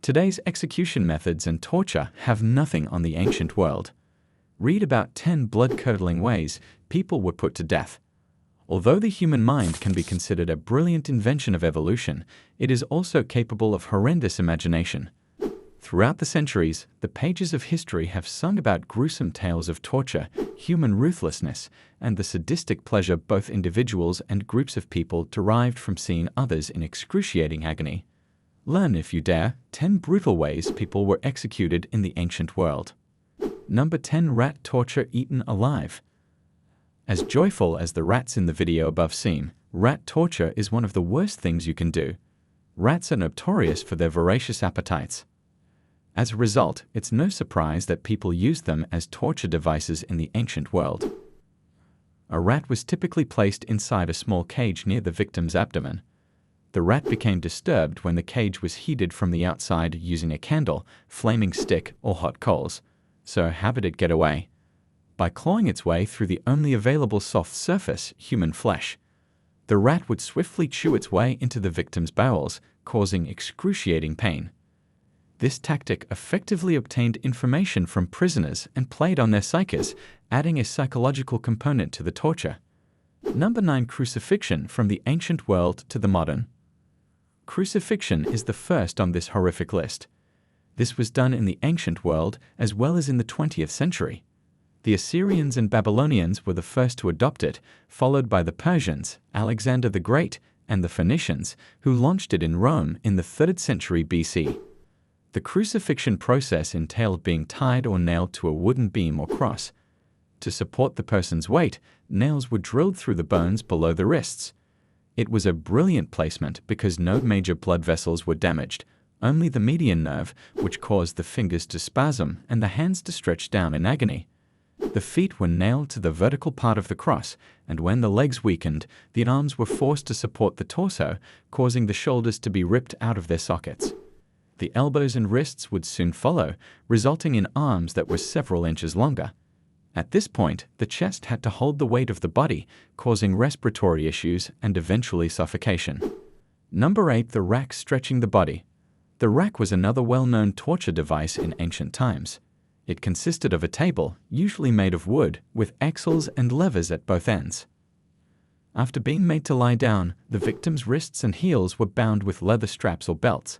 Today's execution methods and torture have nothing on the ancient world. Read about 10 blood-curdling ways people were put to death. Although the human mind can be considered a brilliant invention of evolution, it is also capable of horrendous imagination. Throughout the centuries, the pages of history have sung about gruesome tales of torture, human ruthlessness, and the sadistic pleasure both individuals and groups of people derived from seeing others in excruciating agony. Learn, if you dare, 10 brutal ways people were executed in the ancient world. Number 10. Rat torture eaten alive. As joyful as the rats in the video above seem, rat torture is one of the worst things you can do. Rats are notorious for their voracious appetites. As a result, it's no surprise that people used them as torture devices in the ancient world. A rat was typically placed inside a small cage near the victim's abdomen. The rat became disturbed when the cage was heated from the outside using a candle, flaming stick, or hot coals. So how did it get away? By clawing its way through the only available soft surface, human flesh. The rat would swiftly chew its way into the victim's bowels, causing excruciating pain. This tactic effectively obtained information from prisoners and played on their psyches, adding a psychological component to the torture. Number 9. Crucifixion from the ancient world to the modern. Crucifixion is the first on this horrific list. This was done in the ancient world as well as in the 20th century. The Assyrians and Babylonians were the first to adopt it, followed by the Persians, Alexander the Great, and the Phoenicians, who launched it in Rome in the 3rd century BC. The crucifixion process entailed being tied or nailed to a wooden beam or cross. To support the person's weight, nails were drilled through the bones below the wrists. It was a brilliant placement because no major blood vessels were damaged, only the median nerve, which caused the fingers to spasm and the hands to stretch down in agony. The feet were nailed to the vertical part of the cross, and when the legs weakened, the arms were forced to support the torso, causing the shoulders to be ripped out of their sockets. The elbows and wrists would soon follow, resulting in arms that were several inches longer. At this point, the chest had to hold the weight of the body, causing respiratory issues and eventually suffocation. Number 8. The rack stretching the body. The rack was another well-known torture device in ancient times. It consisted of a table, usually made of wood, with axles and levers at both ends. After being made to lie down, the victim's wrists and heels were bound with leather straps or belts.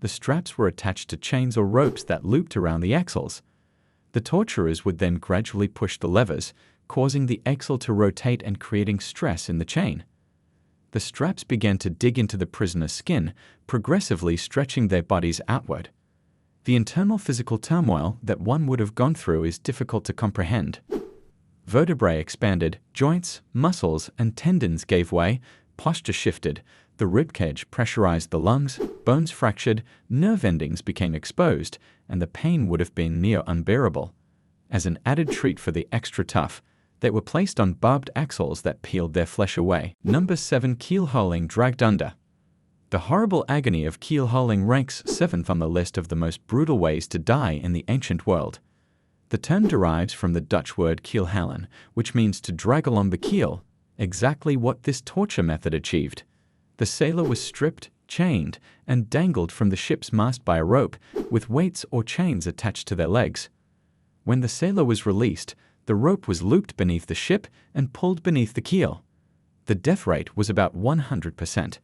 The straps were attached to chains or ropes that looped around the axles. The torturers would then gradually push the levers, causing the axle to rotate and creating stress in the chain. The straps began to dig into the prisoner's skin, progressively stretching their bodies outward. The internal physical turmoil that one would have gone through is difficult to comprehend. Vertebrae expanded, joints, muscles, and tendons gave way, posture shifted, the ribcage pressurized the lungs, bones fractured, nerve endings became exposed, and the pain would have been near unbearable. As an added treat for the extra tough, they were placed on barbed axles that peeled their flesh away. Number 7. Keel-hauling dragged under. The horrible agony of keel-hauling ranks 7th on the list of the most brutal ways to die in the ancient world. The term derives from the Dutch word keelhalen, which means to drag along the keel, exactly what this torture method achieved. The sailor was stripped, chained, and dangled from the ship's mast by a rope, with weights or chains attached to their legs. When the sailor was released, the rope was looped beneath the ship and pulled beneath the keel. The death rate was about 100%.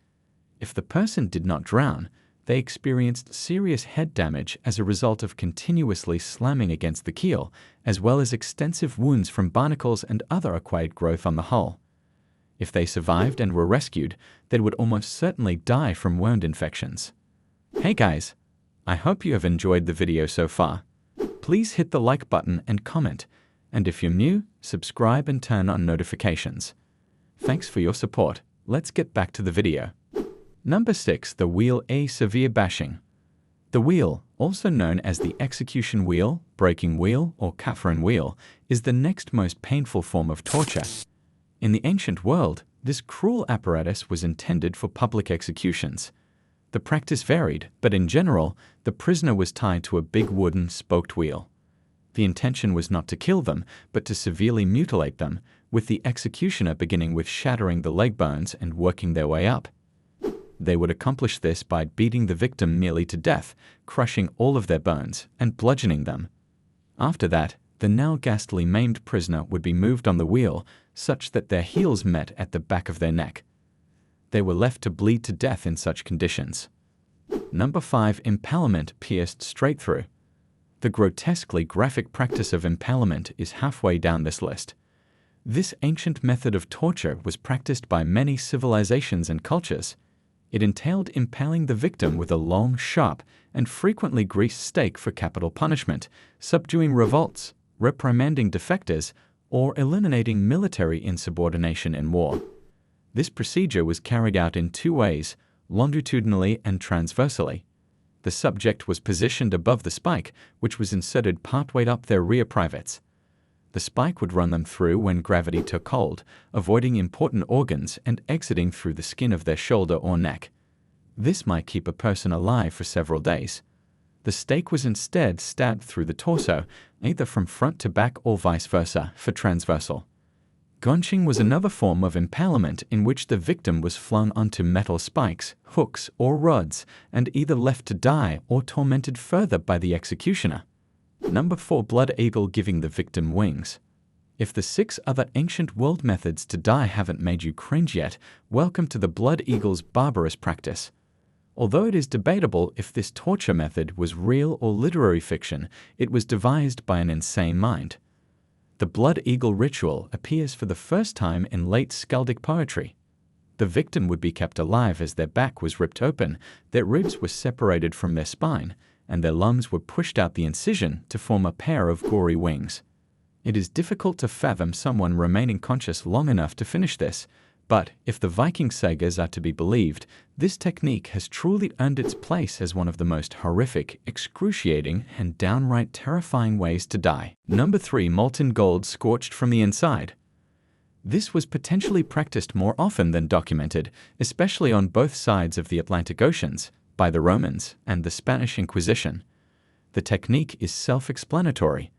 If the person did not drown, they experienced serious head damage as a result of continuously slamming against the keel, as well as extensive wounds from barnacles and other acquired growth on the hull. If they survived and were rescued, they would almost certainly die from wound infections. Hey guys, I hope you have enjoyed the video so far. Please hit the like button and comment, and if you're new, subscribe and turn on notifications. Thanks for your support. Let's get back to the video. Number 6. The wheel. A severe bashing. The wheel, also known as the execution wheel, breaking wheel, or Catherine wheel, is the next most painful form of torture. In the ancient world, this cruel apparatus was intended for public executions. The practice varied, but in general, the prisoner was tied to a big wooden spoked wheel. The intention was not to kill them, but to severely mutilate them, with the executioner beginning with shattering the leg bones and working their way up. They would accomplish this by beating the victim nearly to death, crushing all of their bones, and bludgeoning them. After that, the now ghastly maimed prisoner would be moved on the wheel such that their heels met at the back of their neck. They were left to bleed to death in such conditions. Number 5. Impalement pierced straight through. The grotesquely graphic practice of impalement is halfway down this list. This ancient method of torture was practiced by many civilizations and cultures. It entailed impaling the victim with a long, sharp, and frequently greased stake for capital punishment, subduing revolts, reprimanding defectors, or eliminating military insubordination in war. This procedure was carried out in two ways, longitudinally and transversally. The subject was positioned above the spike, which was inserted partway up their rear privates. The spike would run them through when gravity took hold, avoiding important organs and exiting through the skin of their shoulder or neck. This might keep a person alive for several days. The stake was instead stabbed through the torso, either from front to back or vice versa, for transversal. Gonching was another form of impalement in which the victim was flung onto metal spikes, hooks, or rods, and either left to die or tormented further by the executioner. Number 4. Blood eagle giving the victim wings. If the 6 other ancient world methods to die haven't made you cringe yet, welcome to the blood eagle's barbarous practice. Although it is debatable if this torture method was real or literary fiction, it was devised by an insane mind. The blood eagle ritual appears for the first time in late skaldic poetry. The victim would be kept alive as their back was ripped open, their ribs were separated from their spine, and their lungs were pushed out the incision to form a pair of gory wings. It is difficult to fathom someone remaining conscious long enough to finish this, but if the Viking sagas are to be believed, this technique has truly earned its place as one of the most horrific, excruciating, and downright terrifying ways to die. Number 3. Molten gold scorched from the inside. This was potentially practiced more often than documented, especially on both sides of the Atlantic Oceans, by the Romans and the Spanish Inquisition. The technique is self-explanatory.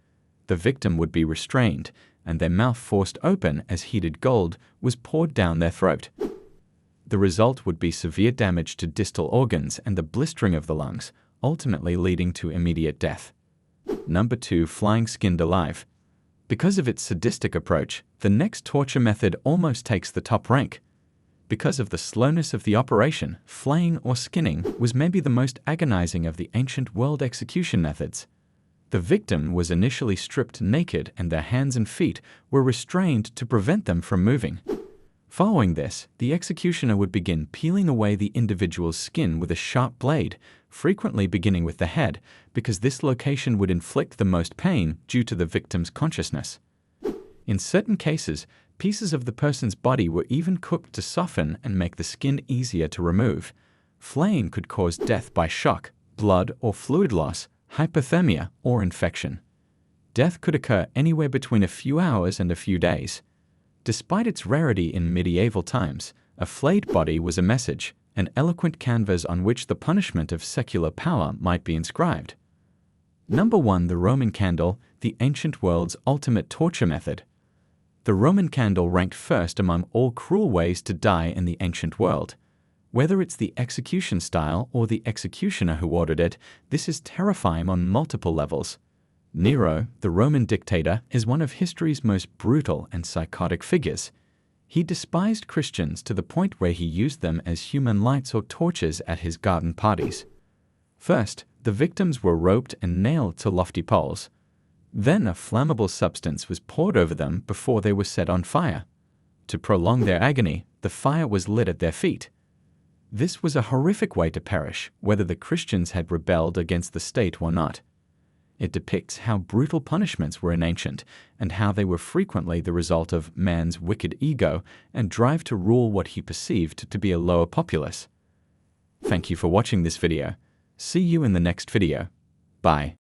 The victim would be restrained, and their mouth forced open as heated gold was poured down their throat. The result would be severe damage to distal organs and the blistering of the lungs, ultimately leading to immediate death. Number 2. Flying skinned alive. Because of its sadistic approach, the next torture method almost takes the top rank. Because of the slowness of the operation, flaying or skinning was maybe the most agonizing of the ancient world execution methods. The victim was initially stripped naked and their hands and feet were restrained to prevent them from moving. Following this, the executioner would begin peeling away the individual's skin with a sharp blade, frequently beginning with the head, because this location would inflict the most pain due to the victim's consciousness. In certain cases, pieces of the person's body were even cooked to soften and make the skin easier to remove. Flaying could cause death by shock, blood or fluid loss, hypothermia, or infection. Death could occur anywhere between a few hours and a few days. Despite its rarity in medieval times, a flayed body was a message, an eloquent canvas on which the punishment of secular power might be inscribed. Number 1. The Roman candle, the ancient world's ultimate torture method. The Roman candle ranked first among all cruel ways to die in the ancient world. Whether it's the execution style or the executioner who ordered it, this is terrifying on multiple levels. Nero, the Roman dictator, is one of history's most brutal and psychotic figures. He despised Christians to the point where he used them as human lights or torches at his garden parties. First, the victims were roped and nailed to lofty poles. Then a flammable substance was poured over them before they were set on fire. To prolong their agony, the fire was lit at their feet. This was a horrific way to perish, whether the Christians had rebelled against the state or not. It depicts how brutal punishments were in ancient, and how they were frequently the result of man's wicked ego and drive to rule what he perceived to be a lower populace. Thank you for watching this video. See you in the next video. Bye.